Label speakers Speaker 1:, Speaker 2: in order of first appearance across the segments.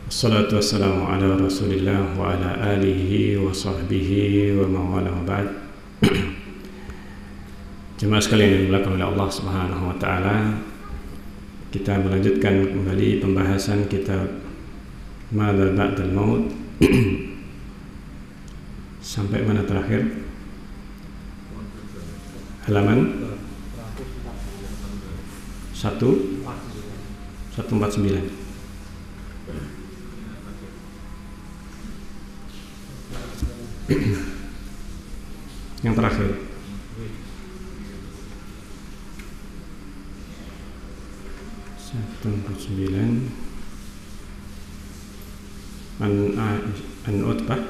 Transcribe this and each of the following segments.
Speaker 1: Assalatu wassalamu ala rasulillah wa ala alihi wa sahbihi wa mawala wa ba'd. Jemaah sekalian yang dimuliakan oleh Allah Subhanahu wa taala, kita melanjutkan kembali pembahasan kitab Madza Ba'dal Maut. Sampai mana terakhir? Halaman 149. Yang terakhir an Utbah.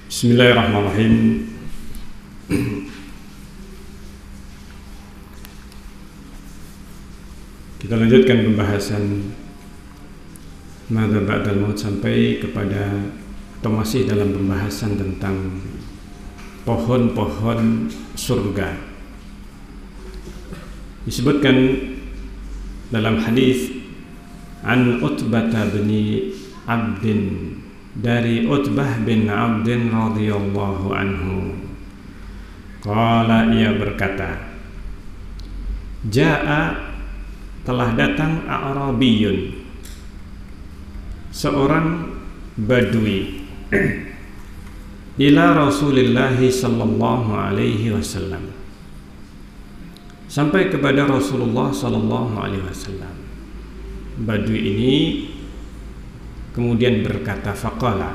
Speaker 1: Bismillahirrahmanirrahim. Kita lanjutkan pembahasan Madza Ba'dal Maut sampai kepada atau masih dalam pembahasan tentang pohon-pohon surga. Disebutkan dalam hadis an Utbah bin Abdin, dari Utbah bin Abdin radhiyallahu anhu, qala, ia berkata, jaa, telah datang A'rabiyun, seorang badui, ila Rasulillah sallallahu alaihi wasallam, sampai kepada Rasulullah sallallahu alaihi wasallam. Badui ini kemudian berkata, faqala,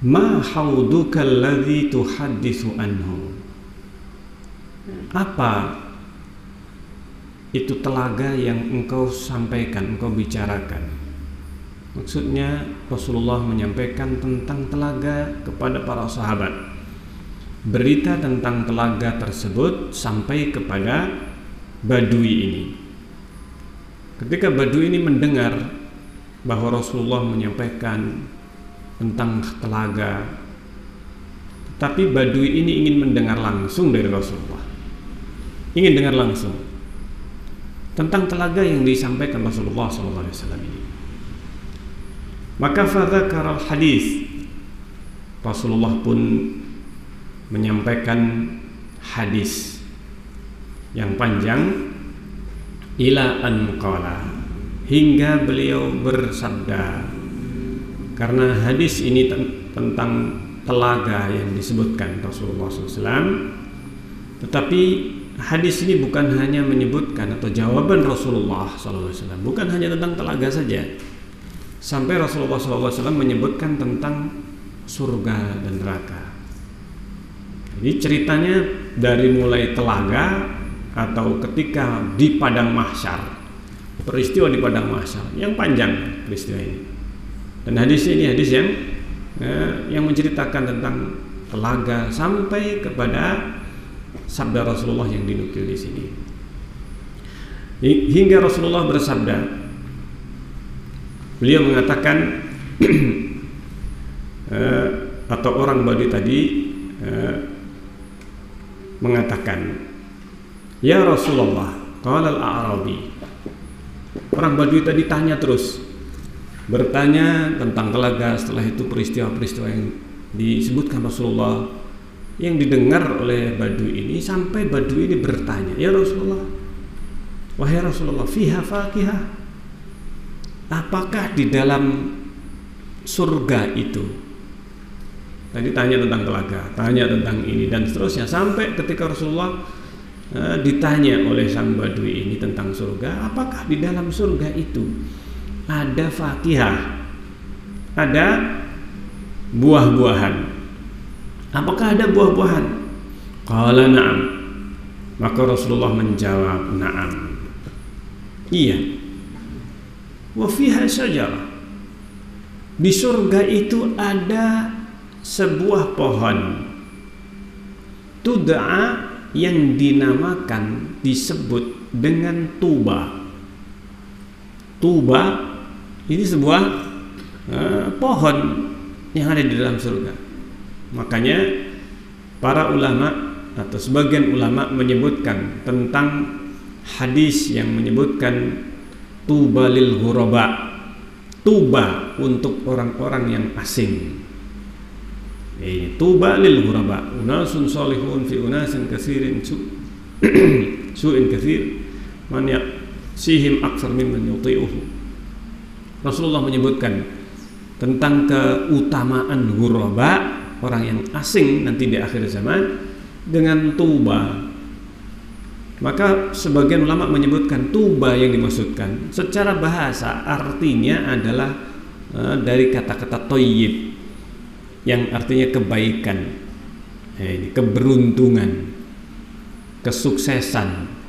Speaker 1: ma hauduka alladhi tuhadditsu anhu, apa itu telaga yang engkau sampaikan, engkau bicarakan? Maksudnya Rasulullah menyampaikan tentang telaga kepada para sahabat. Berita tentang telaga tersebut sampai kepada badui ini. Ketika badui ini mendengar bahwa Rasulullah menyampaikan tentang telaga, tapi badui ini ingin mendengar langsung dari Rasulullah, ingin dengar langsung tentang telaga yang disampaikan Rasulullah SAW ini. Maka fadzakara al-hadis, Rasulullah pun menyampaikan hadis yang panjang, ila an qala, hingga beliau bersabda. Karena hadis ini tentang telaga yang disebutkan Rasulullah SAW, tetapi hadis ini bukan hanya menyebutkan atau jawaban Rasulullah SAW, bukan hanya tentang telaga saja. Sampai Rasulullah SAW menyebutkan tentang surga dan neraka. Jadi ceritanya dari mulai telaga atau ketika di padang mahsyar, peristiwa di padang mahsyar yang panjang peristiwa ini. Dan hadis ini hadis yang menceritakan tentang telaga sampai kepada sabda Rasulullah yang dinukil di sini. Hingga Rasulullah bersabda, beliau mengatakan atau orang badui tadi mengatakan, ya Rasulullah, qala al-a'rabi. Orang badui tadi tanya terus, bertanya tentang telaga. Setelah itu peristiwa-peristiwa yang disebutkan Rasulullah yang didengar oleh badui ini, sampai badui ini bertanya, ya Rasulullah, wahai Rasulullah, fiha fakihah, apakah di dalam surga itu? Tadi tanya tentang telaga, tanya tentang ini dan seterusnya, sampai ketika Rasulullah ditanya oleh sang badui ini tentang surga, apakah di dalam surga itu ada fakihah, ada buah-buahan? Apakah ada buah-buahan? Qala na'am. Maka Rasulullah menjawab, na'am, iya. Wa fiha syajarah, di surga itu ada sebuah pohon, tud'a, yang dinamakan, disebut dengan tuba. Tuba ini sebuah pohon yang ada di dalam surga. Makanya para ulama atau sebagian ulama menyebutkan tentang hadis yang menyebutkan tuba lil ghuraba, tuba untuk orang-orang yang asing. Tuba lil ghuraba, unasun salihun fi unasin katsirin su'in katsir man yasihim aktsar mimman yuti'uhu. Rasulullah menyebutkan tentang keutamaan ghuraba, orang yang asing nanti di akhir zaman, dengan tuba. Maka sebagian ulama menyebutkan tuba yang dimaksudkan secara bahasa artinya adalah dari kata-kata thayyib yang artinya kebaikan, keberuntungan, kesuksesan.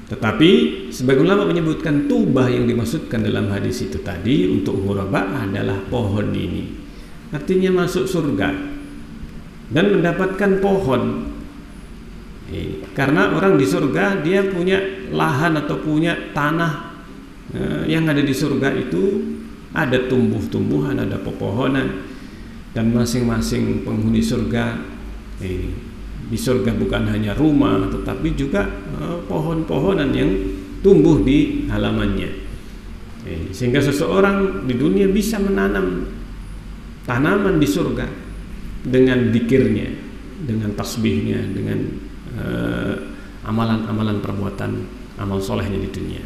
Speaker 1: Tetapi sebagian ulama menyebutkan tuba yang dimaksudkan dalam hadis itu tadi untuk ghuraba adalah pohon ini, artinya masuk surga dan mendapatkan pohon. Karena orang di surga dia punya lahan atau punya tanah yang ada di surga itu ada tumbuh-tumbuhan, ada pepohonan, dan masing-masing penghuni surga di surga bukan hanya rumah tetapi juga pohon-pohonan yang tumbuh di halamannya, sehingga seseorang di dunia bisa menanam tanaman di surga dengan dzikirnya, dengan tasbihnya, dengan amalan-amalan perbuatan amal solehnya di dunia.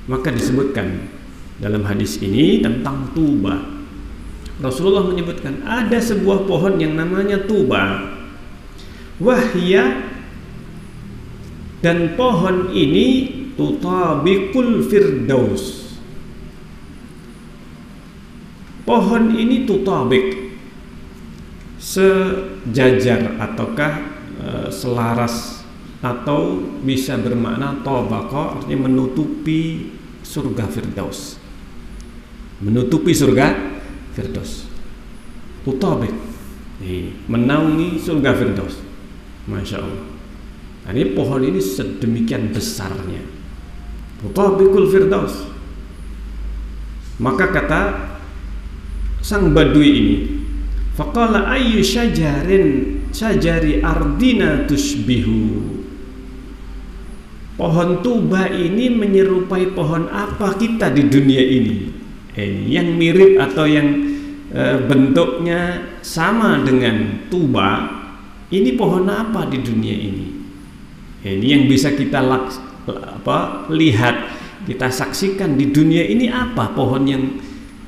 Speaker 1: Maka disebutkan dalam hadis ini tentang tuba. Rasulullah menyebutkan ada sebuah pohon yang namanya tuba, wahya, dan pohon ini tutabiqul firdaus. Pohon ini tutabik, sejajar ataukah selaras, atau bisa bermakna tabaqa, artinya menutupi surga firdaus, menutupi surga firdaus. Tutabik, menaungi surga firdaus. Masya Allah. Ini pohon ini sedemikian besarnya, tutabiqul firdaus. Maka kata sang badui ini, faqala ayyu syajari ardina tushbihu. Pohon tuba ini menyerupai pohon apa kita di dunia ini? Yang mirip atau yang bentuknya sama dengan tuba, ini pohon apa di dunia ini? Ini yang bisa kita lihat, kita saksikan di dunia ini apa pohon yang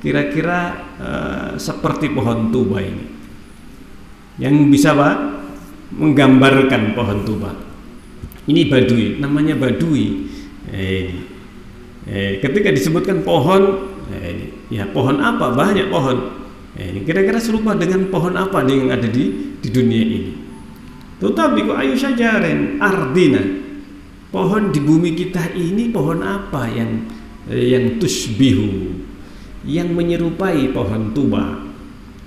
Speaker 1: kira-kira seperti pohon tuba ini, yang bisa menggambarkan pohon tuba. Ini badui, namanya badui. Ketika disebutkan pohon, ya pohon apa? Banyak pohon. Kira-kira serupa dengan pohon apa yang ada di dunia ini? Tetapi kok ayu syajaren ardina, pohon di bumi kita ini pohon apa yang tushbihu, yang menyerupai pohon tuba?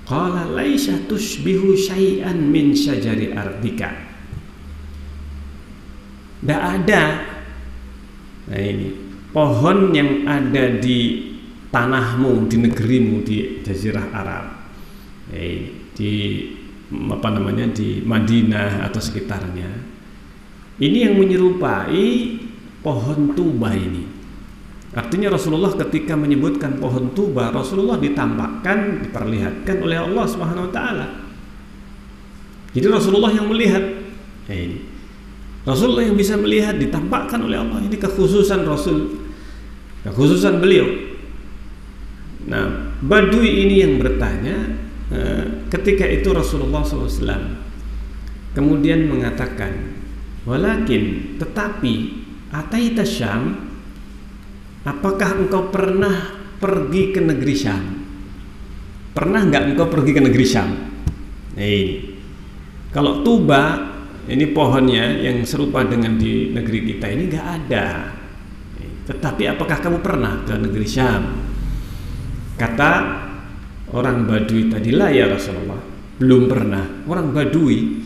Speaker 1: Qala laisa tushbihu syai'an min syajari ardika. Tidak ada ini pohon yang ada di tanahmu, di negerimu, di Jazirah Arab, di di Madinah atau sekitarnya. Ini yang menyerupai pohon tuba ini. Artinya Rasulullah ketika menyebutkan pohon tuba, Rasulullah ditampakkan, diperlihatkan oleh Allah Subhanahu wa taala. Jadi Rasulullah yang melihat. Ini Rasulullah yang bisa melihat, ditampakkan oleh Allah. Ini kekhususan Rasul, kekhususan beliau. Nah, badui ini yang bertanya, ketika itu Rasulullah SAW kemudian mengatakan, walakin, tetapi, ataita Syam, apakah engkau pernah pergi ke negeri Syam? Pernah nggak engkau pergi ke negeri Syam? Kalau tuba, ini pohonnya yang serupa dengan di negeri kita ini nggak ada. Tetapi apakah kamu pernah ke negeri Syam? Kata orang Badui tadi, lah ya Rasulullah, belum pernah. Orang Badui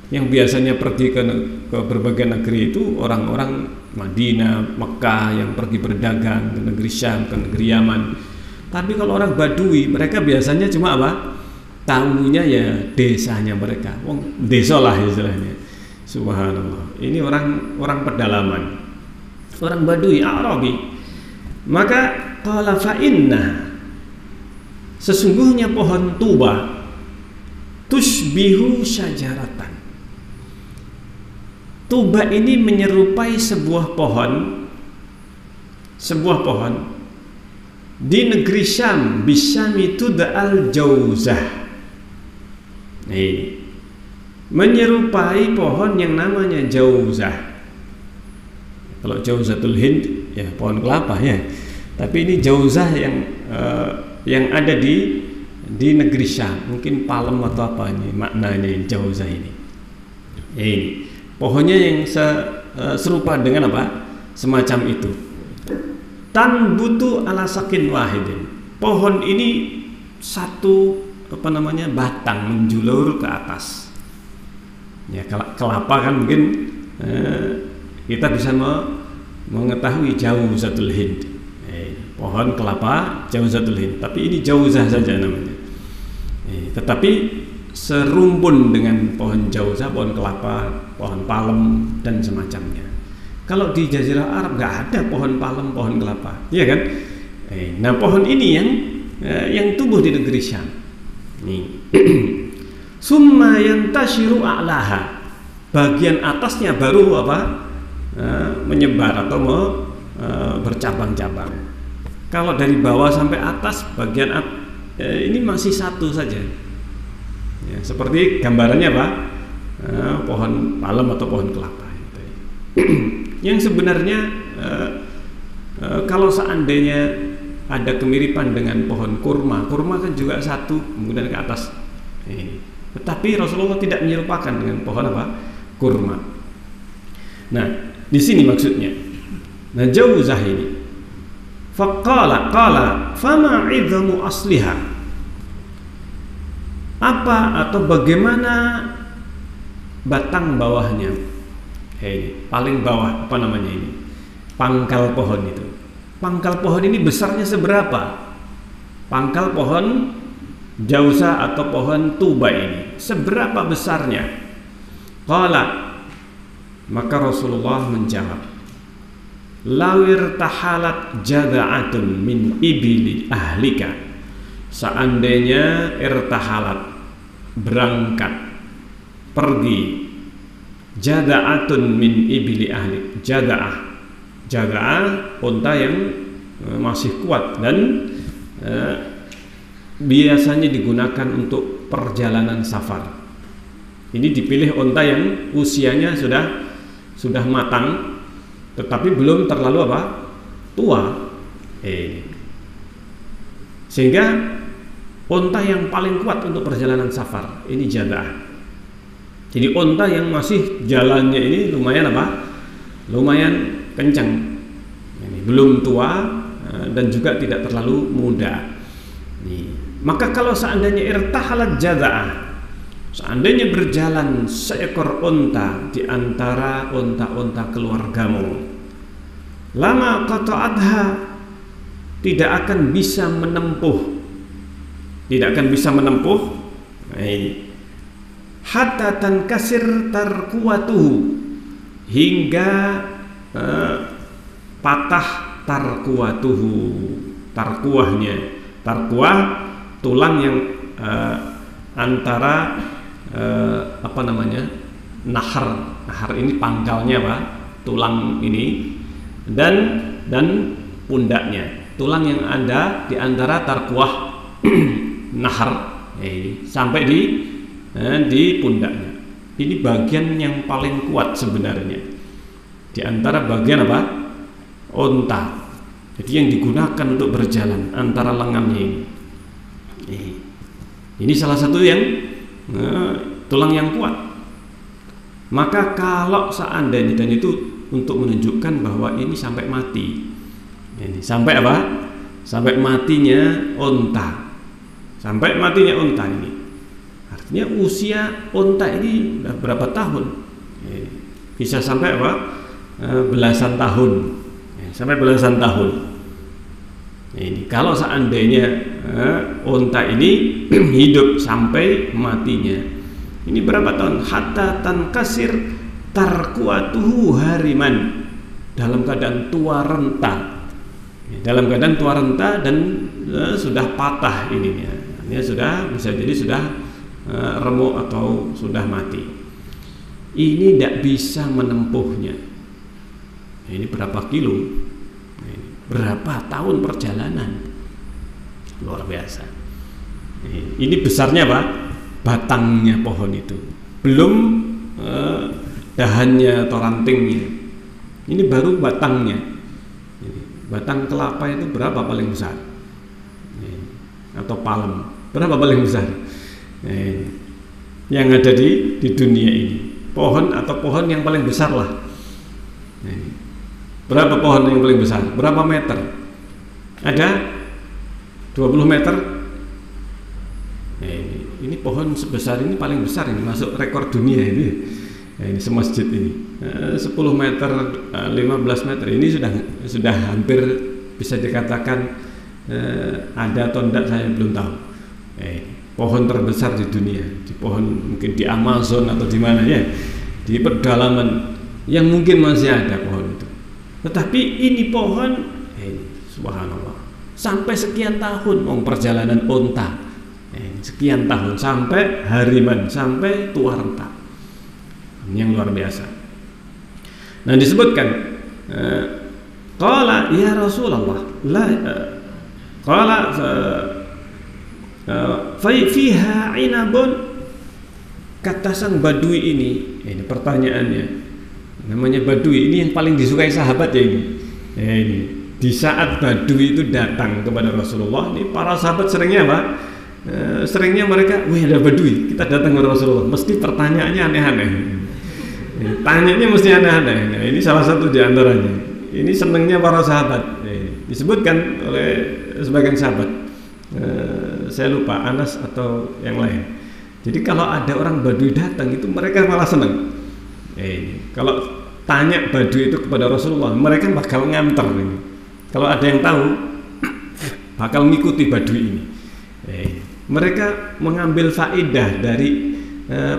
Speaker 1: yang biasanya pergi ke berbagai negeri itu orang-orang Madinah, Mekah yang pergi berdagang ke negeri Syam, ke negeri Yaman. Tapi kalau orang Badui, mereka biasanya cuma tahunya ya desanya mereka, desa lah istilahnya. Subhanallah. Ini orang pedalaman, orang Badui, Arabi. Maka qala fa inna, sesungguhnya pohon tuba tushbihu syajaratan. Tuba ini menyerupai sebuah pohon di negeri Syam, bisyami tud'al jauzah. Nih, menyerupai pohon yang namanya jauzah. Kalau jauzatul Hind ya pohon kelapa ya, tapi ini jauzah yang ada di negeri Syam, mungkin palem atau apa ini maknanya jauzah ini. Ini pohonnya yang serupa dengan apa? Semacam itu. Tanbutu ala sakin wahidin. Pohon ini satu batang menjulur ke atas. Ya, kelapa kan mungkin kita bisa mengetahui jauzatul Hind. Pohon kelapa jauzatul Hind, tapi ini jauzah saja namanya. Tetapi serumpun dengan pohon jauzah, pohon kelapa, pohon palem dan semacamnya. Kalau di Jazirah Arab nggak ada pohon palem, pohon kelapa, iya kan? Nah pohon ini yang tumbuh di negeri Syam. Nih. Summa yantashiru a'laha, bagian atasnya baru menyebar atau bercabang-cabang. Kalau dari bawah sampai atas bagian ini masih satu saja ya, seperti gambarannya pohon palem atau pohon kelapa. Yang sebenarnya kalau seandainya ada kemiripan dengan pohon kurma kan juga satu kemudian ke atas ini. Tetapi Rasulullah tidak menyerupakan dengan pohon kurma. Nah, di sini maksudnya. Nah, jauzah ini. Faqala fama 'idhamu asliha. Apa atau bagaimana batang bawahnya? Paling bawah ini? Pangkal pohon itu. Pangkal pohon ini besarnya seberapa? Pangkal pohon jauzah atau pohon tuba ini seberapa besarnya? Qala, maka Rasulullah menjawab, lawir tahalat jada'atun min ibili ahlika, seandainya irtahalat berangkat pergi jada'atun min ibili ahlik, jada'ah unta yang masih kuat dan biasanya digunakan untuk perjalanan safar. Ini dipilih unta yang usianya sudah matang tetapi belum terlalu tua. Sehingga unta yang paling kuat untuk perjalanan safar ini jadah. Jadi unta yang masih jalannya ini lumayan kencang. Ini belum tua dan juga tidak terlalu muda. Maka kalau seandainya irtahalat jada'ah, seandainya berjalan seekor unta di antara unta-unta keluargamu, lama qata'atha, tidak akan bisa menempuh hatta tankasir tarkuatuhu, hingga patah tarkuatuhu, tarkuah tulang yang antara nahar ini pangkalnya tulang ini dan pundaknya, tulang yang ada di antara tarkuah nahar sampai di pundaknya. Ini bagian yang paling kuat sebenarnya di antara bagian unta. Jadi yang digunakan untuk berjalan antara lengannya ini. Ini salah satu yang tulang yang kuat. Maka kalau seandainya, dan itu untuk menunjukkan bahwa ini sampai mati. Ini sampai sampai matinya unta. Sampai matinya unta ini. Artinya usia unta ini udah berapa tahun? Bisa sampai belasan tahun. Sampai belasan tahun. Ini kalau seandainya unta ini hidup sampai matinya, ini berapa tahun? Hatta tankasir tarkuatuhu hariman, dalam keadaan tua renta, dalam keadaan tua renta dan sudah patah ininya, ini sudah bisa jadi sudah remuk atau sudah mati. Ini tidak bisa menempuhnya. Ini berapa kilo, berapa tahun perjalanan, luar biasa. Ini besarnya Pak, batangnya pohon itu, belum dahannya atau rantingnya. Ini baru batangnya. Batang kelapa itu berapa paling besar? Atau palem berapa paling besar? Yang ada di dunia ini, pohon atau pohon yang paling besar lah. Berapa pohon yang paling besar? Berapa meter? Ada 20 meter. Ini pohon sebesar ini paling besar, ini masuk rekor dunia ini. Ini semasjid ini 10 meter, 15 meter. Ini sudah hampir bisa dikatakan ada atau tidak saya belum tahu. Pohon terbesar di dunia, di pohon mungkin di Amazon atau di mana ya, di pedalaman yang mungkin masih ada pohon itu. Tetapi ini pohon, subhanallah, sampai sekian tahun, perjalanan onta, sekian tahun sampai hariman, sampai tua renta, yang luar biasa. Nah disebutkan, qala ya Rasulullah, qala fiha inabun, kata sang badui ini pertanyaannya. Namanya badui ini yang paling disukai sahabat ya ini. Ini di saat badui itu datang kepada Rasulullah, ini para sahabat seringnya apa? Seringnya mereka, wih ada badui, kita datang ke Rasulullah, mesti pertanyaannya aneh-aneh. Tanyanya mesti aneh-aneh. Nah, ini salah satu di antaranya. Ini senangnya para sahabat. Disebutkan oleh sebagian sahabat. Saya lupa Anas atau yang lain. Jadi kalau ada orang badui datang itu mereka malah senang. Kalau tanya badui itu kepada Rasulullah, mereka bakal nganter ini. Kalau ada yang tahu, bakal mengikuti badui ini. Mereka mengambil faedah dari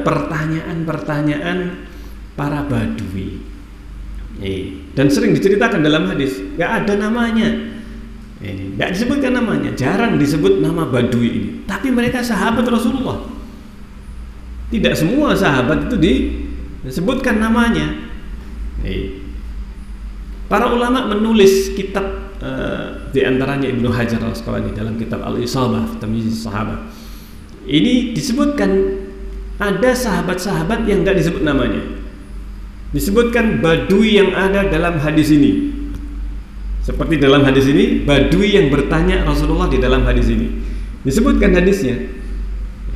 Speaker 1: pertanyaan-pertanyaan para badui. Dan sering diceritakan dalam hadis, nggak ada namanya. Nggak disebutkan namanya, jarang disebut nama badui ini. Tapi mereka sahabat Rasulullah. Tidak semua sahabat itu disebutkan namanya. Para ulama menulis kitab, di antaranya Ibnu Hajar Al-Asqalani dalam kitab Al-Isabah Tamyiz Sahabat. Ini disebutkan ada sahabat-sahabat yang nggak disebut namanya. Disebutkan badui yang ada dalam hadis ini. Seperti dalam hadis ini, badui yang bertanya Rasulullah di dalam hadis ini. Disebutkan hadisnya.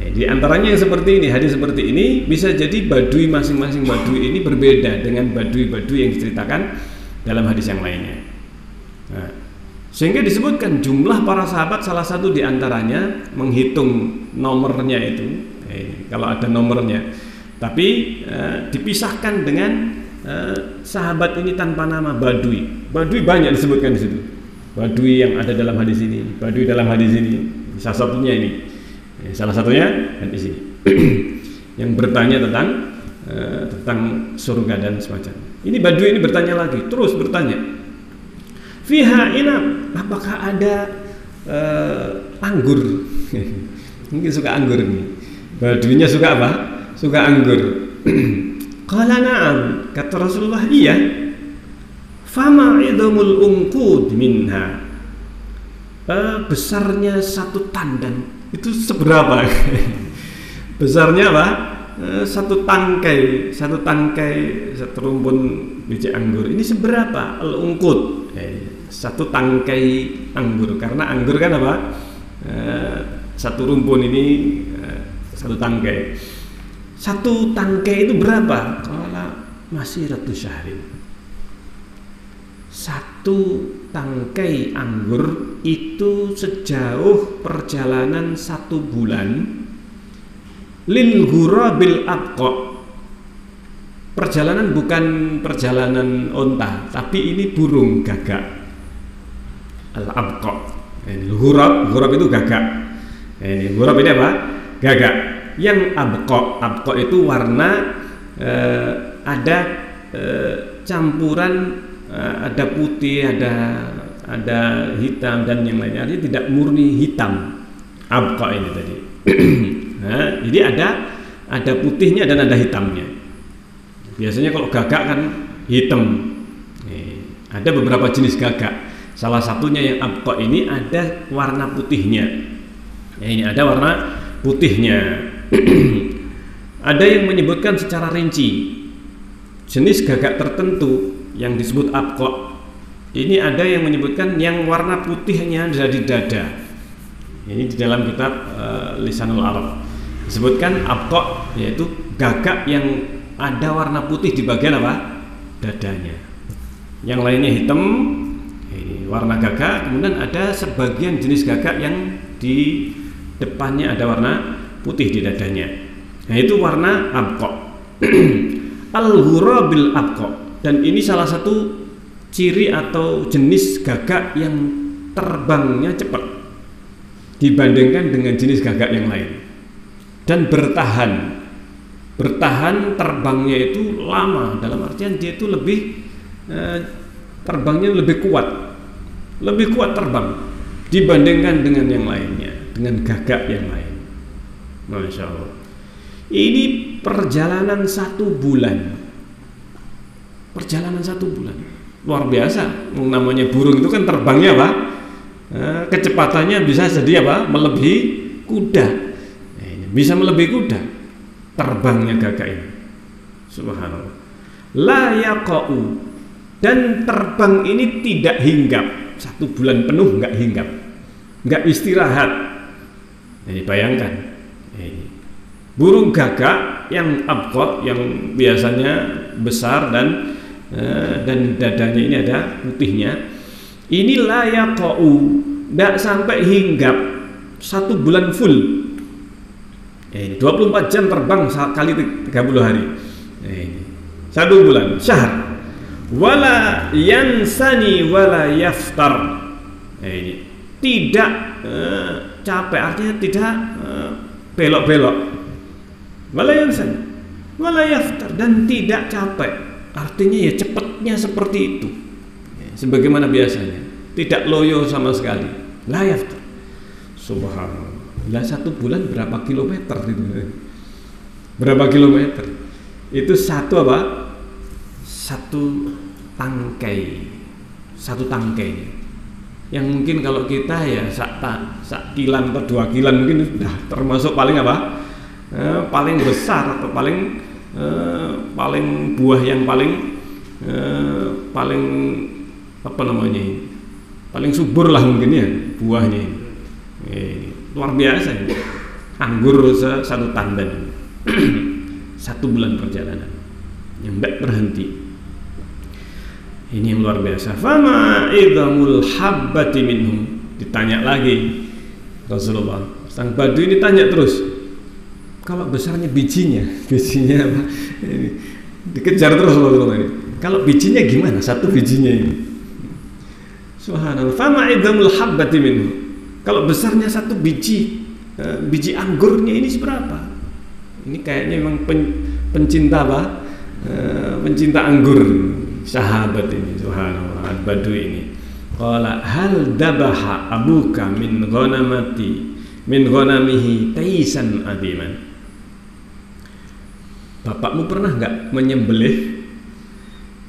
Speaker 1: Di antaranya yang seperti ini, hadis seperti ini bisa jadi badui masing-masing badui ini berbeda dengan badui-badui yang diceritakan dalam hadis yang lainnya. Nah, sehingga disebutkan jumlah para sahabat, salah satu di antaranya menghitung nomornya itu. Kalau ada nomornya. Tapi dipisahkan dengan sahabat ini tanpa nama badui. Badui banyak disebutkan di situ. Badui yang ada dalam hadis ini, badui dalam hadis ini. Salah satunya ini. Salah satunya hadis ini. Yang bertanya tentang surga dan semacamnya. Ini badui ini bertanya lagi, terus bertanya. Fiha inab, apakah ada anggur? Mungkin suka anggur nih. Baduinya suka apa? Suka anggur. Qala na'am, kata Rasulullah, iya. Fama idamul unqud minha, besarnya satu tandan itu seberapa? Besarnya apa? Satu tangkai, satu rumpun biji anggur ini seberapa? Al-unqud, satu tangkai anggur, karena anggur kan apa? Satu rumpun ini satu tangkai. Satu tangkai itu berapa? Kalau masih 100 syahrin. Satu tangkai anggur itu sejauh perjalanan 1 bulan. Lil ghurabil abqa. Perjalanan bukan perjalanan onta, tapi ini burung gagak. Al abqa. Ini ghurab itu gagak. Ini ghurab ini apa? Gagak. Yang abqa itu warna ada campuran, ada putih, ada hitam dan yang lainnya. Artinya tidak murni hitam abqa ini tadi. Nah, jadi ada putihnya dan ada hitamnya. Biasanya kalau gagak kan hitam. Ada beberapa jenis gagak. Salah satunya yang abqa ini ada warna putihnya. Ini ada warna putihnya. Ada yang menyebutkan secara rinci jenis gagak tertentu yang disebut abqa. Ini ada yang menyebutkan yang warna putihnya ada di dada. Ini di dalam kitab Lisanul Arab disebutkan abqa, yaitu gagak yang ada warna putih di bagian apa? Dadanya. Yang lainnya hitam, ini warna gagak. Kemudian ada sebagian jenis gagak yang di depannya ada warna putih di dadanya. Nah, itu warna abqa. Al-ghurabil abqa. Dan ini salah satu ciri atau jenis gagak yang terbangnya cepat dibandingkan dengan jenis gagak yang lain. Dan bertahan terbangnya itu lama, dalam artian dia itu lebih terbangnya lebih kuat terbang dibandingkan dengan yang lainnya, dengan gagak yang lain. Masya Allah. Ini perjalanan 1 bulan. Luar biasa. Namanya burung itu kan terbangnya apa? Kecepatannya bisa jadi apa? Melebihi kuda. Bisa melebihi kuda. Terbangnya gagak ini. Subhanallah. La yaqa'u. Dan terbang ini tidak hinggap. 1 bulan penuh enggak hinggap, enggak istirahat. Ini bayangkan, ini burung gagak yang abqa, yang biasanya besar dan dadanya ini ada putihnya. Ini la yaqa'u, enggak sampai hinggap 1 bulan full. Ini 24 jam terbang kali 30 hari. Ini 1 bulan, syahr. Wala yansani wala yaftar. Ini tidak capek, artinya tidak belok-belok. Wala yansani wala yaftar, dan tidak capek, artinya ya cepatnya seperti itu, sebagaimana biasanya, tidak loyo sama sekali. La yaftar. Subhanallah. Lah 1 bulan berapa kilometer itu? Berapa kilometer? Itu satu apa? Satu tangkai yang mungkin kalau kita ya sak kilan atau 2 kilan mungkin sudah termasuk paling apa? Paling besar atau paling buah yang paling apa namanya ini? Paling subur lah mungkin ya buahnya ini. Luar biasa ini. Anggur 1 tandan. 1 bulan perjalanan yang tidak berhenti. Ini yang luar biasa. Fama idhamul habbati minhum. Ditanya lagi Rasulullah. Sang Badui ini tanya terus. Kalau besarnya bijinya apa? Ini dikejar terus Rasulullah ini. Kalau bijinya gimana? 1 bijinya ini. Subhanallah. Fama idhamul habbati minhum. Kalau besarnya 1 biji anggurnya ini seberapa? Ini kayaknya memang pencinta apa? Pencinta anggur. Sahabat ini, subhanallah, Al-Badui ini. Qala hal dabaha abuka min ghanamihi taisan adiman. Bapakmu pernah enggak menyembelih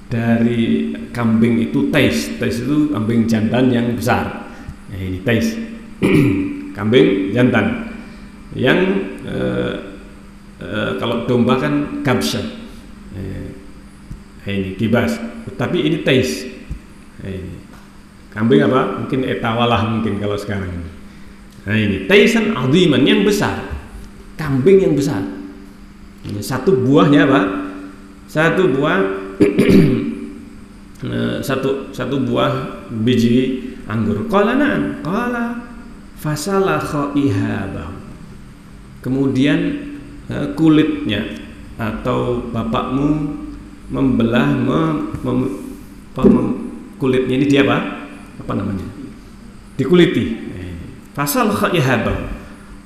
Speaker 1: dari kambing itu tais? Tais itu kambing jantan yang besar. Nah, ini tais. Kambing jantan. Yang kalau domba kan kabsah. Ini kibas, tapi ini tais. Ini kambing apa? Mungkin etawalah mungkin kalau sekarang. Nah ini taisan aziman, yang besar, kambing yang besar. Ini 1 buahnya apa? 1 buah satu buah biji anggur. Qala na'am, qala fasalakha ihabah. Kemudian kulitnya atau bapakmu membelah kulitnya ini dia apa namanya? Dikuliti. Fasal kha'ihabah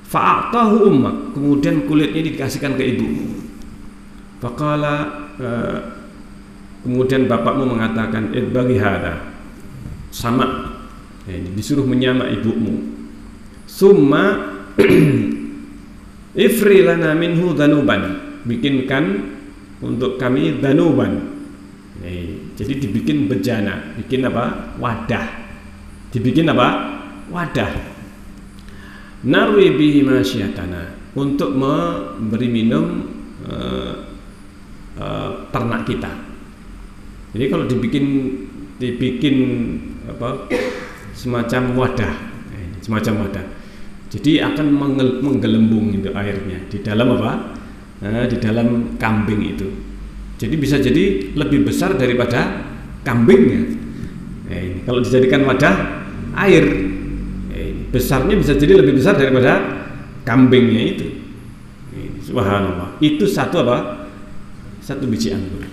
Speaker 1: fa'atahu ummak. Kemudian kulitnya dikasihkan ke ibu. Faqala kemudian bapakmu mengatakan bagi hada, sama, disuruh menyama ibumu, summa ifri lana minhu dhanuban, bikinkan untuk kami dhanuban. Jadi dibikin bejana, bikin apa? Wadah. Dibikin apa? Wadah. Narwi bihi masyatana, untuk memberi minum ternak kita. Jadi kalau dibikin apa? Semacam wadah. Semacam wadah. Jadi akan menggelembung itu airnya di dalam apa? Di dalam kambing itu. Jadi bisa jadi lebih besar daripada kambingnya. Kalau dijadikan wadah air, besarnya bisa jadi lebih besar daripada kambingnya itu. Subhanallah. Itu satu apa? Satu biji anggur.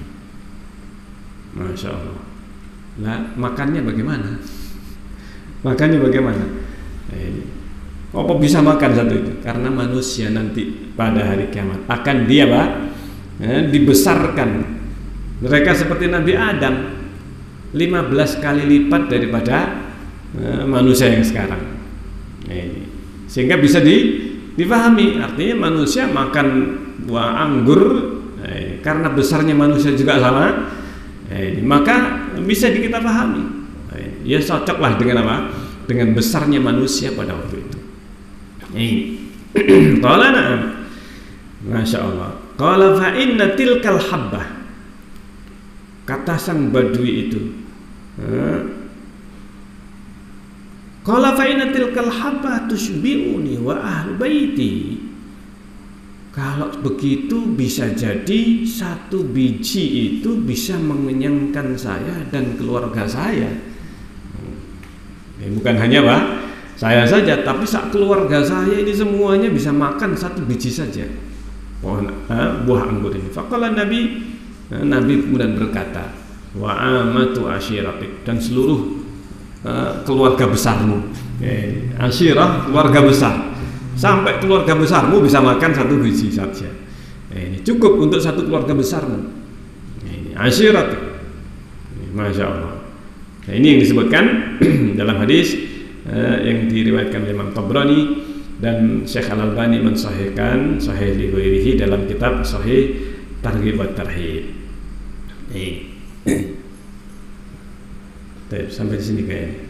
Speaker 1: Masya Allah. Nah, makannya bagaimana? Makannya bagaimana? Apa bisa makan satu itu? Karena manusia nanti pada hari kiamat akan dia Pak, dibesarkan. Mereka seperti Nabi Adam, 15 kali lipat daripada manusia yang sekarang. Sehingga bisa dipahami, artinya manusia makan buah anggur karena besarnya manusia juga sama, maka bisa kita pahami. Ya cocoklah dengan apa? Dengan besarnya manusia pada waktu itu. Qala na'am. Masya Allah. Qala fa inna tilkal habbah. Kata sang badui itu, qala fa inna tilkal habbah tushbi'uni wa ahli baiti. Kalau begitu bisa jadi satu biji itu bisa mengenyangkan saya dan keluarga saya. Bukan hanya Pak, saya saja, tapi sak keluarga saya ini semuanya bisa makan satu biji saja buah anggur ini. Faqala Nabi kemudian berkata, wa amatu asyiratik, dan seluruh keluarga besarmu. Asyirah, keluarga besar. Sampai keluarga besarmu bisa makan satu biji saja. Ini cukup untuk satu keluarga besarmu. Asyiratik. Masya Allah. Nah, ini yang disebutkan dalam hadis yang diriwayatkan oleh Imam Tabrani, dan Syekh Al-Albani mensahihkan Sahih li ghairihi dalam kitab Sahih Targhib wa Tarhib. Sampai di sini kayaknya.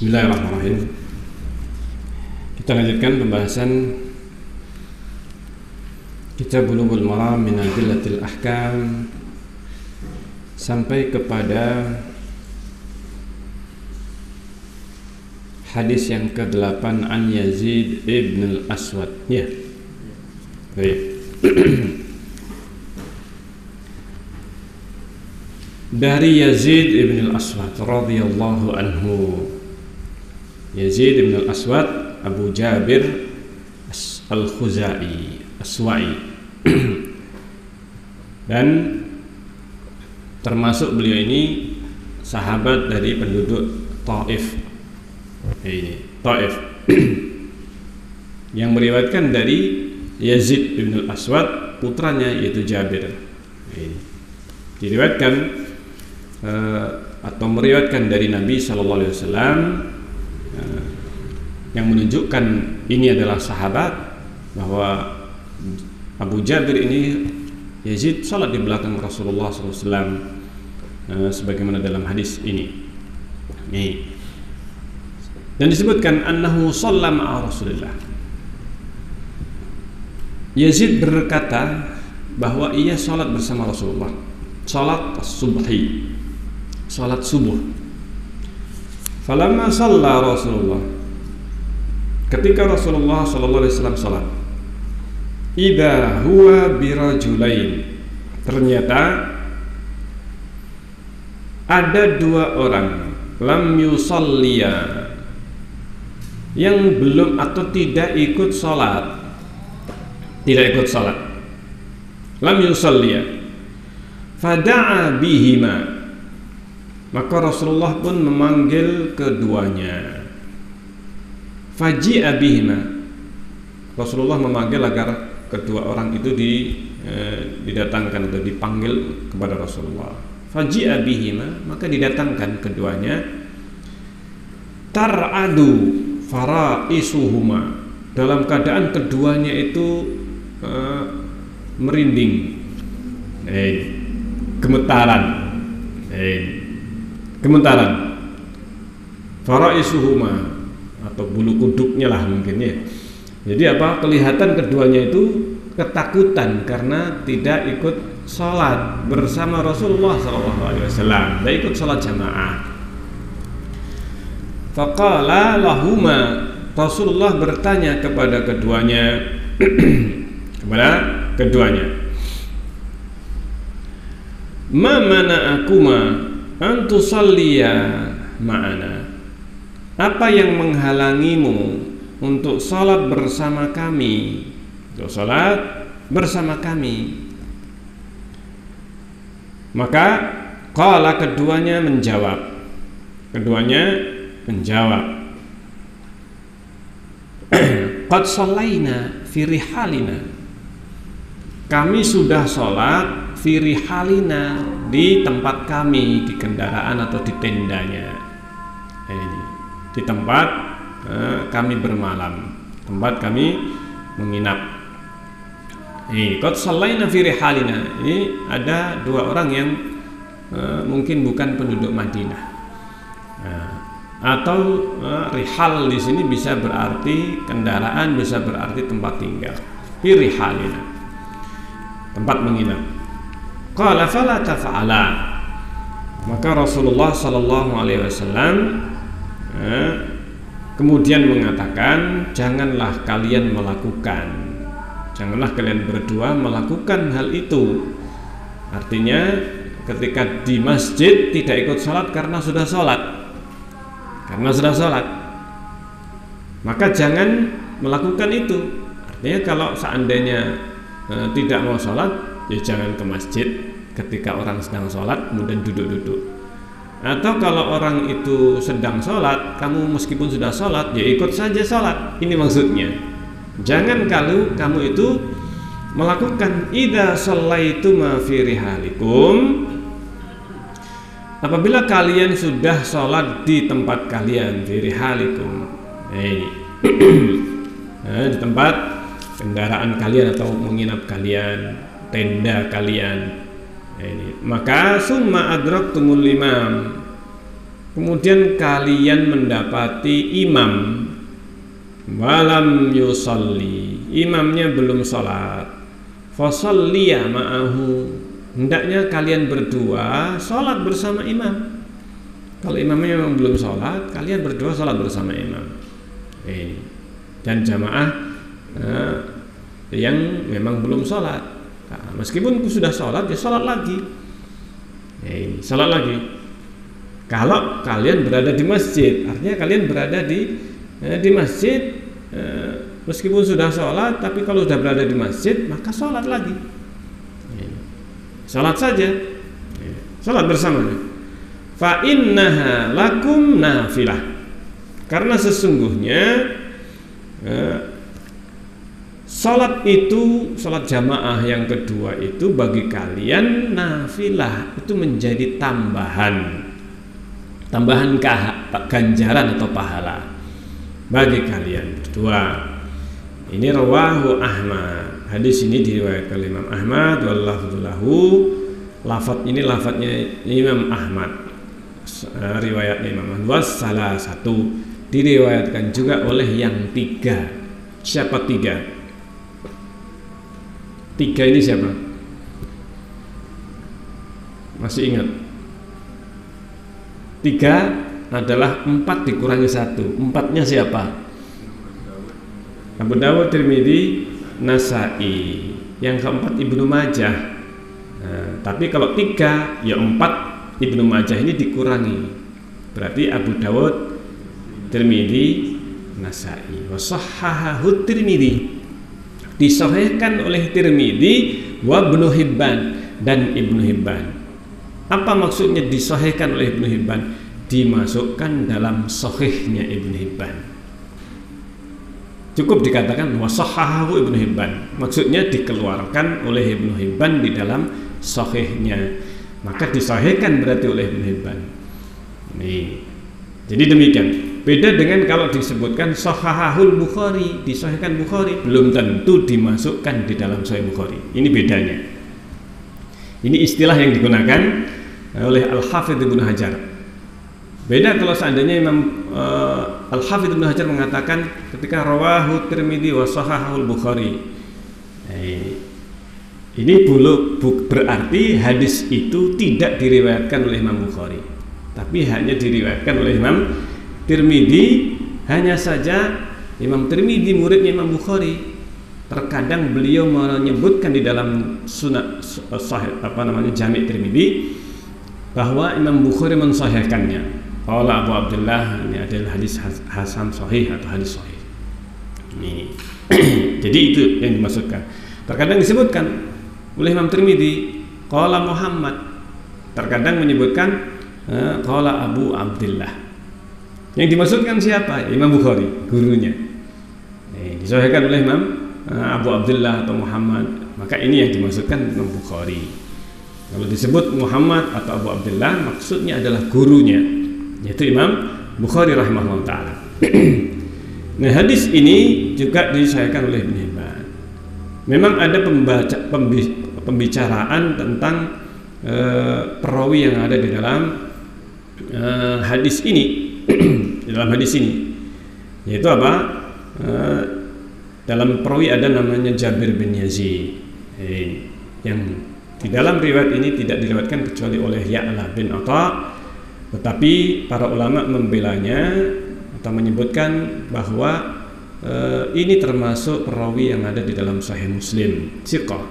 Speaker 1: Bismillahirrahmanirrahim. Kita lanjutkan pembahasan Kitab Bulughul Maram min Adillatil Ahkam sampai kepada hadis yang ke-8 an Yazid ibn al-Aswad. Ya. Baik. Dari Yazid ibn al-Aswad radhiyallahu anhu. Yazid ibn al-Aswad Abu Jabir al-Khuzai Aswa'i, dan termasuk beliau ini sahabat dari penduduk Taif. Taif yang meriwayatkan dari Yazid ibn al-Aswad putranya yaitu Jabir. Diriwayatkan atau meriwayatkan dari Nabi Shallallahu Alaihi Wasallam yang menunjukkan ini adalah sahabat, bahwa Abu Jabir ini Yazid salat di belakang Rasulullah SAW, sebagaimana dalam hadis ini. Dan disebutkan annahu shalla ma'a Rasulillah. Yazid berkata bahwa ia salat bersama Rasulullah, salat as-subhi, salat subuh. Falamma shalla Rasulullah, ketika Rasulullah sallallahu alaihi wasallam salat, idza huwa birajulain, ternyata ada dua orang lam yusalliya, yang belum atau tidak ikut salat, lam yusalliya, fada'a bihima, maka Rasulullah pun memanggil keduanya. Faji'a bihima, Rasulullah memanggil agar kedua orang itu didatangkan atau dipanggil kepada Rasulullah. Faji'a bihima, maka didatangkan keduanya. Tar'adu faraisuhuma, dalam keadaan keduanya itu merinding, gemetaran, faraisuhuma, atau bulu kuduknya lah mungkin ya. Jadi apa, kelihatan keduanya itu ketakutan karena tidak ikut sholat bersama Rasulullah SAW, tidak ikut sholat jamaah. Faqala lahuma, Rasulullah bertanya kepada keduanya, ma mana'akuma an tusalliya ma'ana, apa yang menghalangimu untuk salat bersama kami, Maka qala, keduanya menjawab, qad shallaina fi rihalina, kami sudah sholat fi rihalina, di tempat kami, di kendaraan atau di tendanya, di tempat kami bermalam, tempat kami menginap. Qad shallaina fi rihalina, ini ada dua orang yang mungkin bukan penduduk Madinah. Atau rihal di sini bisa berarti kendaraan, bisa berarti tempat tinggal. Rihalina, tempat menginap. Qala fala taf'ala, maka Rasulullah sallallahu alaihi wasallam kemudian mengatakan, janganlah kalian berdua melakukan hal itu. Artinya ketika di masjid tidak ikut sholat karena sudah sholat, maka jangan melakukan itu. Artinya kalau seandainya tidak mau sholat, ya jangan ke masjid ketika orang sedang sholat kemudian duduk-duduk. Atau kalau orang itu sedang sholat, kamu meskipun sudah sholat, ya ikut saja sholat. Ini maksudnya. Jangan kalau kamu itu melakukan idza shallaituma fi rihalikum, apabila kalian sudah sholat di tempat kalian, fi rihalikum, di tempat kendaraan kalian atau menginap kalian, tenda kalian, maka summa adraktumul imam, kemudian kalian mendapati imam, walam yusalli, imamnya belum sholat, fasalliya ma'ahu, hendaknya kalian berdua sholat bersama imam. Kalau imamnya memang belum sholat, kalian berdua sholat bersama imam. Dan jamaah yang memang belum sholat, meskipun sudah sholat, ya sholat lagi. Kalau kalian berada di masjid, artinya kalian berada di masjid, meskipun sudah sholat, tapi kalau sudah berada di masjid, maka sholat lagi. Sholat saja, sholat bersamanya. Fa innaha lakum nafilah, karena sesungguhnya sholat itu, sholat jamaah yang kedua itu bagi kalian nafilah, itu menjadi tambahan, tambahan ganjaran atau pahala bagi kalian berdua. Ini rawahu Ahmad. Hadis ini diriwayatkan oleh Imam Ahmad wallahu lahu. Lafaz ini lafaznya Imam Ahmad. Riwayatnya Imam Ahmad salah satu diriwayatkan juga oleh yang tiga. Siapa tiga? Tiga ini siapa? Masih ingat? Tiga adalah 4 dikurangi 1. 4-nya siapa? Abu Dawud, Tirmidzi, Nasa'i. Yang keempat Ibnu Majah. Nah, tapi kalau 3 ya 4 Ibnu Majah ini dikurangi. Berarti Abu Dawud, Tirmidzi, Nasa'i. Wa sahhahahu Tirmidzi. Disahihkan oleh Tirmidzi wa Ibnu Hibban dan Ibnu Hibban. Apa maksudnya disahihkan oleh Ibnu Hibban? Dimasukkan dalam sahihnya Ibnu Hibban. Cukup dikatakan wasahhahu Ibnu Hibban. Maksudnya dikeluarkan oleh Ibnu Hibban di dalam sahihnya. Maka disahihkan berarti oleh Ibnu Hibban. Nih. Jadi demikian. Beda dengan kalau disebutkan sahhahul Bukhari, disahihkan Bukhari, belum tentu dimasukkan di dalam Sahih Bukhari. Ini bedanya. Ini istilah yang digunakan oleh Al-Hafidz Ibnu Hajar. Beda kalau seandainya Imam Al-Hafidz Ibnu Hajar mengatakan ketika rawahu Tirmidzi wa sahhahul Bukhari. Ini berarti hadis itu tidak diriwayatkan oleh Imam Bukhari, tapi hanya diriwayatkan oleh Imam Tirmidzi. Hanya saja Imam Tirmidzi muridnya Imam Bukhari. Terkadang beliau menyebutkan di dalam sahih Jami' Tirmidzi bahwa Imam Bukhari mensahihkannya. Qala Abu Abdullah, ini adalah hadis hasan sahih atau hadis sahih. Ini. Jadi itu yang dimaksudkan. Terkadang disebutkan oleh Imam Tirmidzi qala Muhammad. Terkadang menyebutkan qala Abu Abdullah. Yang dimaksudkan siapa? Imam Bukhari, gurunya. Disahihkan oleh Imam Abu Abdullah atau Muhammad. Maka ini yang dimaksudkan Imam Bukhari. Kalau disebut Muhammad atau Abu Abdullah, maksudnya adalah gurunya, yaitu Imam Bukhari rahimahullah ta'ala. Nah, hadis ini juga disahihkan oleh Ibnu Hibban. Memang ada pembicaraan tentang perawi yang ada di dalam hadis ini. Di dalam hadis ini, yaitu apa? Dalam perawi ada namanya Jabir bin Yazid, yang di dalam riwayat ini tidak diriwayatkan kecuali oleh Ya'la bin Atha, tetapi para ulama membelanya atau menyebutkan bahwa ini termasuk perawi yang ada di dalam Sahih Muslim, siqah.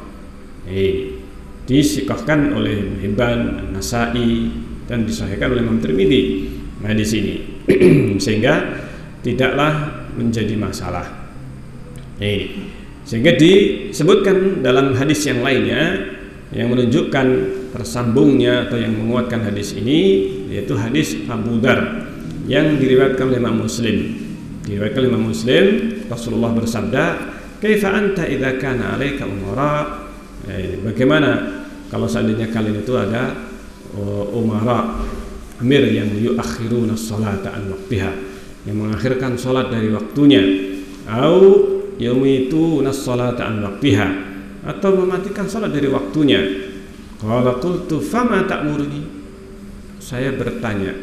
Speaker 1: Disikohkan oleh Ibnu Hibban, Nasa'i, dan disahihkan oleh Imam Tirmidzi. Nah di sini sehingga tidaklah menjadi masalah. Sehingga disebutkan dalam hadis yang lainnya yang menunjukkan tersambungnya atau yang menguatkan hadis ini, yaitu hadis Abu Dzar yang diriwayatkan oleh Imam Muslim. Diriwayatkan oleh Imam Muslim, Rasulullah bersabda, "Kaifa anta idza kana 'alaika umara?" Bagaimana kalau seandainya kalian itu ada umara, amir yang yuakhiruna sholata an waqtiha, yang mengakhirkan salat dari waktunya, au yumituna sholata an waqtiha, atau mematikan salat dari waktunya. Qala qultu fama ta'muruni? Saya bertanya,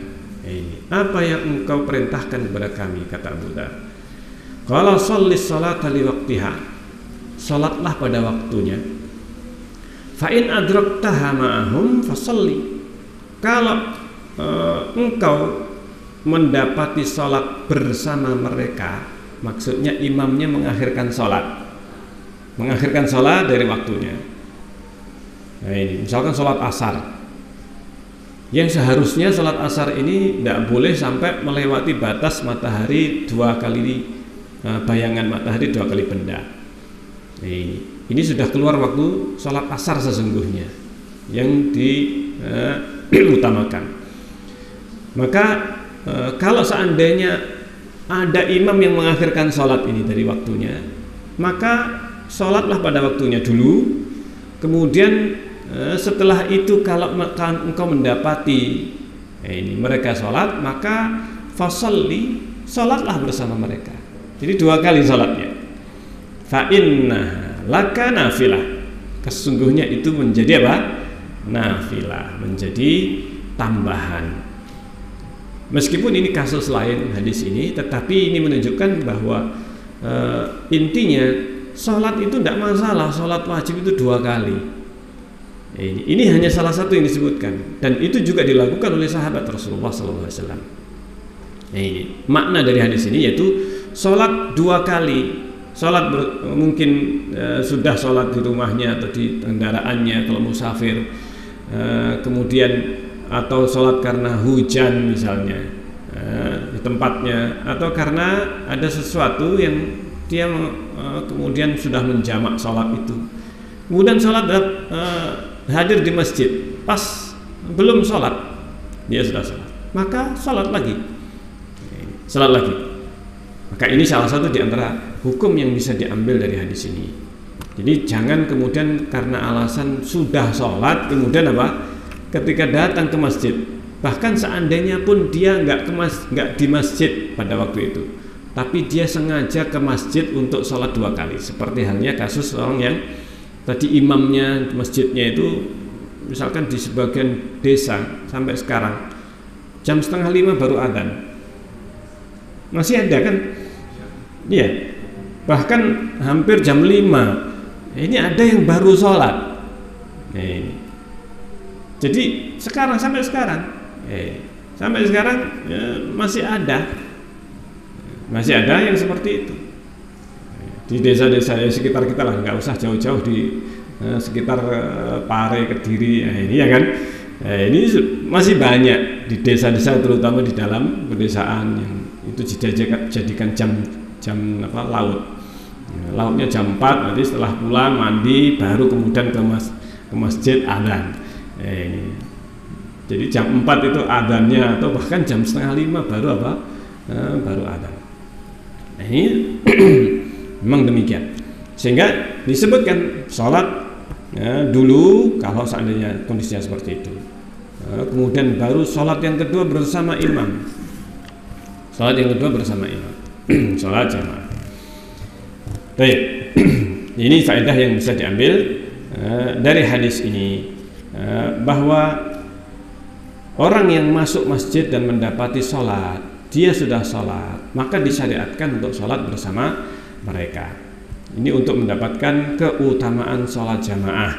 Speaker 1: apa yang engkau perintahkan kepada kami? Kata Abu Dzar. Qala sholli sholata li waqtiha. Salatlah pada waktunya. Fa in adraktaha ma'ahum fasholli. Kalau engkau mendapati salat bersama mereka, maksudnya imamnya mengakhirkan salat dari waktunya. Nah ini misalkan salat asar, yang seharusnya salat asar ini tidak boleh sampai melewati batas matahari 2 kali bayangan matahari 2 kali benda. Ini sudah keluar waktu salat asar sesungguhnya yang diutamakan. Maka kalau seandainya ada imam yang mengakhirkan salat ini dari waktunya, maka salatlah pada waktunya dulu. Kemudian setelah itu kalau engkau mendapati Ini mereka sholat, maka fasalli, sholatlah bersama mereka. Jadi 2 kali sholatnya. Fa inna laka nafilah, kesungguhnya itu menjadi apa? Nafilah, menjadi tambahan. Meskipun ini kasus lain hadis ini, tetapi ini menunjukkan bahwa intinya sholat itu tidak masalah, sholat wajib itu 2 kali. Ini hanya salah satu yang disebutkan, dan itu juga dilakukan oleh sahabat Rasulullah SAW. Ini makna dari hadis ini, yaitu sholat 2 kali. Sholat mungkin sudah sholat di rumahnya atau di kendaraannya kalau musafir, kemudian atau sholat karena hujan misalnya di tempatnya, atau karena ada sesuatu yang dia kemudian sudah menjamak sholat itu, kemudian sholat hadir di masjid, pas belum sholat dia sudah sholat, maka sholat lagi. Maka ini salah satu di antara hukum yang bisa diambil dari hadis ini. Jadi jangan kemudian karena alasan sudah sholat kemudian ketika datang ke masjid, bahkan seandainya pun dia nggak di masjid pada waktu itu, tapi dia sengaja ke masjid untuk sholat 2 kali, seperti halnya kasus orang yang tadi imamnya masjidnya itu misalkan di sebagian desa sampai sekarang jam 4:30 baru adzan, masih ada kan? Iya, bahkan hampir jam 5 ini ada yang baru sholat. Jadi sampai sekarang masih ada yang seperti itu di desa-desa sekitar kita lah, nggak usah jauh-jauh di sekitar Pare, Kediri, ini ya kan. Ini masih banyak di desa-desa, terutama di dalam pedesaan yang itu dijadikan jam lautnya jam 4, nanti setelah pulang mandi baru kemudian ke masjid adzan. Jadi jam 4 itu adzannya, atau bahkan jam 4:30 baru adzan. Ini memang demikian, sehingga disebutkan sholat dulu kalau seandainya kondisinya seperti itu, kemudian baru sholat yang kedua bersama imam. Sholat jamaah. Baik, ini faedah yang bisa diambil dari hadis ini, bahwa orang yang masuk masjid dan mendapati sholat, dia sudah sholat, maka disyariatkan untuk sholat bersama mereka. Ini untuk mendapatkan keutamaan sholat jamaah,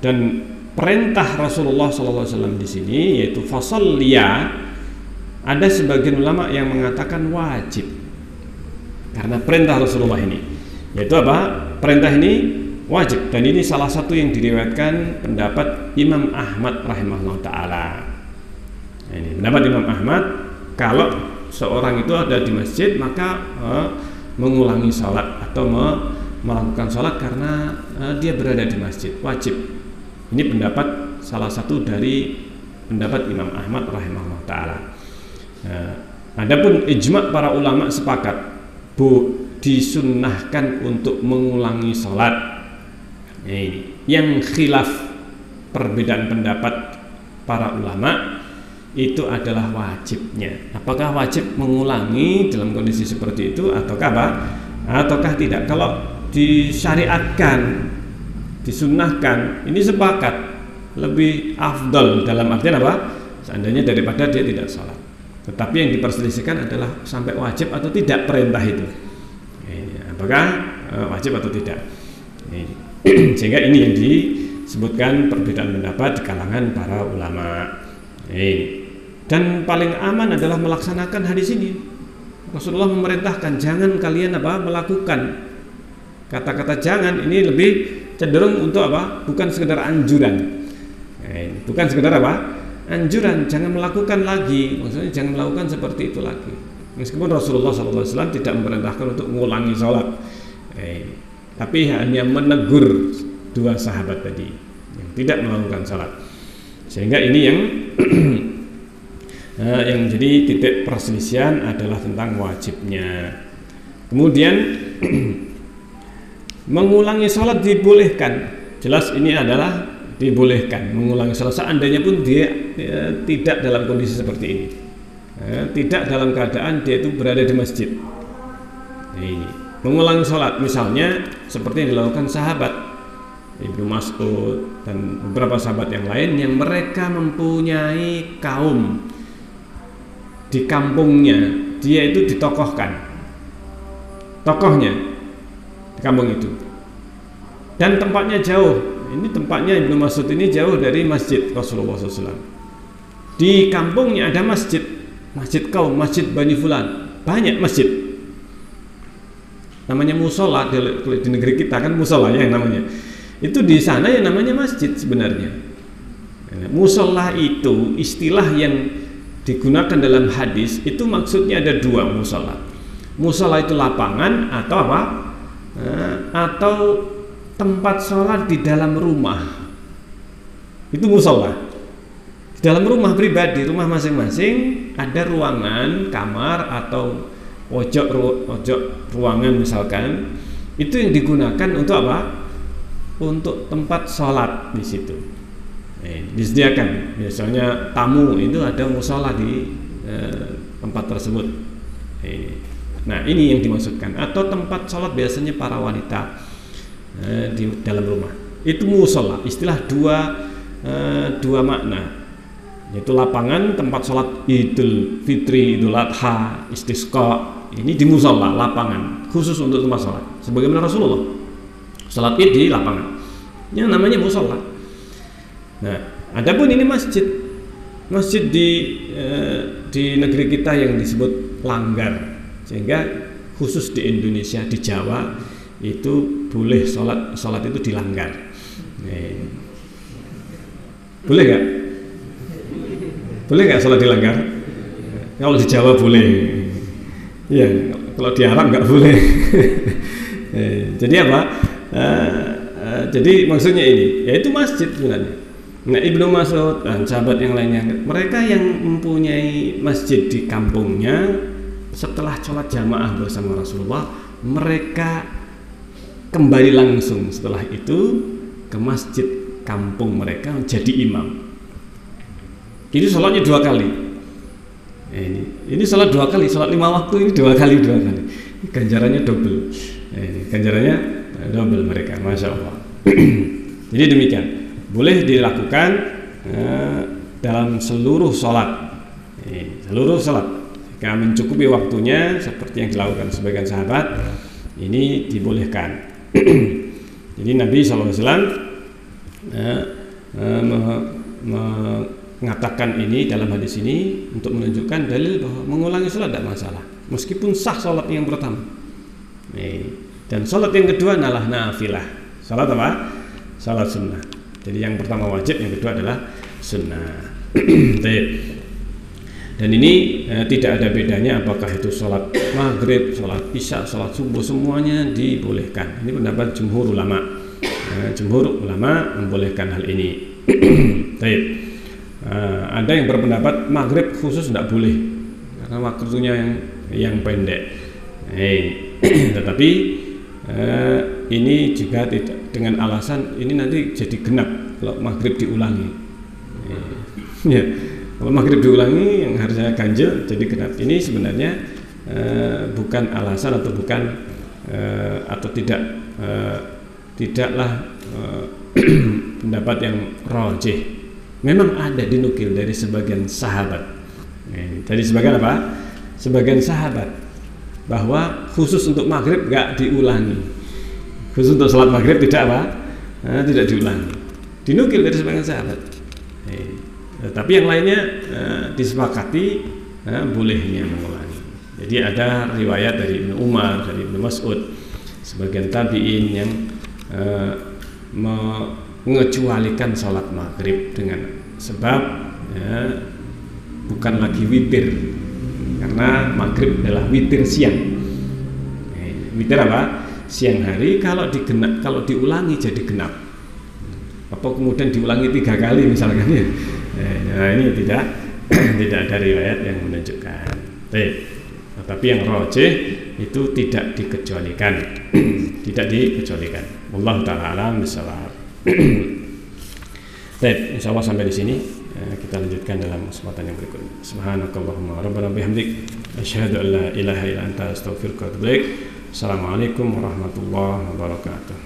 Speaker 1: dan perintah Rasulullah SAW di sini yaitu fasalliya. Ada sebagian ulama yang mengatakan wajib karena perintah Rasulullah ini, yaitu perintah ini wajib, dan ini salah satu yang diriwayatkan pendapat Imam Ahmad rahimahullah ta'ala. Ini pendapat Imam Ahmad, kalau seorang itu ada di masjid maka mengulangi sholat atau melakukan sholat karena dia berada di masjid, wajib. Ini pendapat salah satu dari pendapat Imam Ahmad rahimahullah ta'ala. Adapun ijma' para ulama sepakat disunnahkan untuk mengulangi sholat. Yang khilaf, perbedaan pendapat para ulama itu adalah wajibnya. Apakah wajib mengulangi dalam kondisi seperti itu ataukah tidak? Kalau disyariatkan, disunnahkan, ini sepakat lebih afdal, dalam artian seandainya daripada dia tidak sholat. Tetapi yang diperselisihkan adalah sampai wajib atau tidak perintah itu. Apakah wajib atau tidak? Sehingga ini yang disebutkan perbedaan pendapat di kalangan para ulama. Dan paling aman adalah melaksanakan hadis ini. Rasulullah memerintahkan jangan kalian melakukan. Kata-kata jangan ini lebih cenderung untuk bukan sekedar anjuran. Bukan sekedar anjuran, jangan melakukan lagi, maksudnya jangan melakukan seperti itu lagi. Meskipun Rasulullah SAW tidak memerintahkan untuk mengulangi sholat, tapi hanya menegur 2 sahabat tadi yang tidak melakukan sholat. Sehingga ini yang yang jadi titik perselisihan adalah tentang wajibnya. Kemudian mengulangi sholat dibolehkan, jelas ini adalah dibolehkan mengulangi sholat seandainya pun dia tidak dalam kondisi seperti ini, tidak dalam keadaan dia itu berada di masjid. Ini mengulangi sholat misalnya seperti yang dilakukan sahabat Ibnu Mas'ud dan beberapa sahabat yang lain yang mereka mempunyai kaum di kampungnya, dia itu ditokohkan tokohnya di kampung itu, dan tempatnya jauh. Ini tempatnya Ibnu Mas'ud ini jauh dari masjid Rasulullah SAW. Di kampungnya ada masjid kaum, masjid Bani Fulan, banyak masjid. Namanya musola di negeri kita kan musola ya yang namanya. Itu di sana yang namanya masjid sebenarnya. Musola itu istilah yang digunakan dalam hadis itu maksudnya ada dua musola. Musola itu lapangan atau apa? Atau tempat sholat di dalam rumah, itu musola. Di dalam rumah pribadi, rumah masing-masing ada ruangan, kamar atau pojok ruangan misalkan, itu yang digunakan untuk apa? Untuk tempat sholat di situ. Disediakan, biasanya tamu itu ada musola di tempat tersebut. Nah ini yang dimaksudkan, atau tempat sholat biasanya para wanita di dalam rumah, itu musola. Istilah dua makna, yaitu lapangan tempat sholat Idul Fitri, Idul Adha, Istisqa. Ini di musola, lapangan khusus untuk tempat sholat, sebagaimana Rasulullah sholat id di lapangan, yang namanya musola. Nah, adapun ini masjid di negeri kita yang disebut langgar, sehingga khusus di Indonesia, di Jawa itu boleh sholat itu dilanggar. Boleh nggak? Boleh nggak sholat dilanggar? Kalau di Jawa boleh, ya. Kalau di Arab nggak boleh. Jadi apa? Jadi maksudnya ini, yaitu masjid sebenarnya. Nah Ibnu Mas'ud dan sahabat yang lainnya, mereka yang mempunyai masjid di kampungnya, setelah sholat jamaah bersama Rasulullah, mereka kembali langsung setelah itu ke masjid kampung mereka menjadi imam. Ini sholatnya 2 kali. Ini sholat 2 kali, sholat 5 waktu ini 2 kali. Ganjarannya double. Ganjarannya double mereka, masya Allah. Jadi demikian, boleh dilakukan dalam seluruh sholat. Seluruh sholat, jika mencukupi waktunya seperti yang dilakukan sebagian sahabat, ini dibolehkan. Jadi Nabi SAW mengatakan ini dalam hadis ini untuk menunjukkan dalil bahwa mengulangi sholat tidak masalah, meskipun sah sholat yang pertama. Dan sholat yang kedua adalah nafilah. Sholat apa? Sholat sunnah. Jadi yang pertama wajib, yang kedua adalah sunnah. Dan ini tidak ada bedanya apakah itu sholat maghrib, sholat isya, sholat subuh, semuanya dibolehkan. Ini pendapat jumhur ulama. Jumhur ulama membolehkan hal ini. Ada yang berpendapat maghrib khusus tidak boleh karena waktunya yang pendek. Tetapi ini juga tidak, dengan alasan ini nanti jadi genap kalau maghrib diulangi. Ya. Kalau maghrib diulangi yang harusnya ganjil jadi genap. Ini sebenarnya bukan alasan atau bukan atau tidaklah pendapat yang rajih. Memang ada dinukil dari sebagian sahabat. Dari sebagian apa? Sebagian sahabat bahwa khusus untuk maghrib nggak diulangi. Khusus untuk sholat maghrib tidak apa? Tidak diulangi. Dinukil dari sebagian sahabat. Tapi yang lainnya disepakati bolehnya mengulangi. Jadi ada riwayat dari Ibnu Umar, dari Ibnu Mas'ud, sebagian tabi'in yang mengecualikan sholat maghrib dengan sebab bukan lagi witir, karena maghrib adalah witir siang. Witir apa? Siang hari. Kalau diulangi jadi genap. Apa kemudian diulangi 3 kali misalkan ya? Nah ini tidak ada riwayat yang menunjukkan. Tapi yang rajih itu tidak dikecualikan. Tidak dikecualikan. Wallahu ta'ala a'lam bishawab. Baik, insyaallah sampai di sini. Kita lanjutkan dalam kesempatan yang berikutnya. Subhanakallahumma rabbana bihamdik asyhadu an la ilaha illa anta astaghfiruka wa atubu ilaik. Assalamualaikum warahmatullahi wabarakatuh.